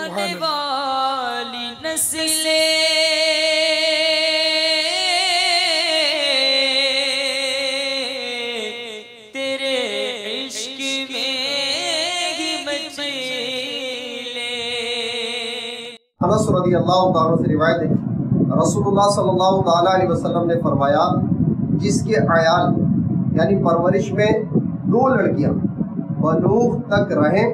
آنے والی نسلیں تیرے عشق میں ہی مچلے۔ انس رضی اللہ تعالیٰ سے روایت ہے رسول اللہ صلی اللہ تعالیٰ علیہ وسلم نے فرمایا جس کے عیال یعنی پرورش میں 2 لڑکیاں بلوغ تک رہیں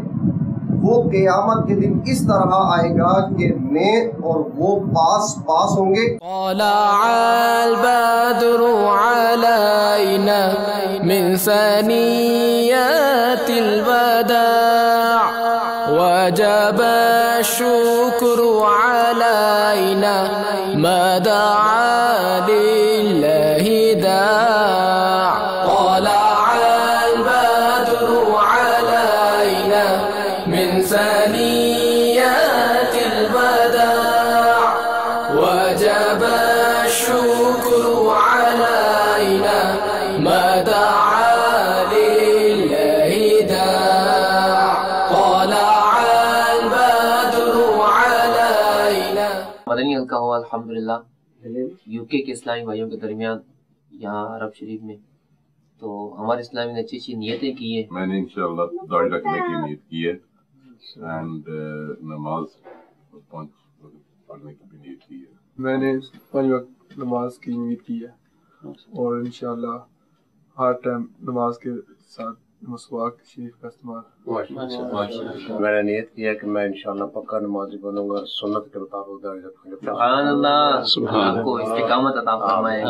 وہ قیامت کے دن اس طرح آئے گا کہ میں اور وہ پاس پاس ہوں گے۔ طلع البدر علينا من ثنيات الوداع وجب الشكر علينا ما دعا لله داع طلع البدر علينا من ثنيات الوداع وجب الشكر علينا ما دعا لله داع طلع البدر علينا۔ مدنی حلقہ ہوا الحمدللہ UK کے اسلامی بھائیوں کے درمیان یہاں عرب شریف میں، تو ہمارے اسلامی نے اچھی نیتیں کی ہیں۔ میں نے انشاءاللہ داڑھی رکھنے کی نیت کی ہے اینڈ نماز پڑھنے کی بھی نیت کی ہے۔ میں نے 5 وقت نماز کی نیت کی ہے اور انشاءاللہ ہر ٹائم نماز کے ساتھ مسواک شریف کا استعمال۔ میں نے نیت کیا کہ میں انشاءاللہ پکا نمازی بنوں گا، سنت کے مطابق داڑھی رکھوں گا۔ سبحان اللہ، آپ کو استقامت عطا فرمائے۔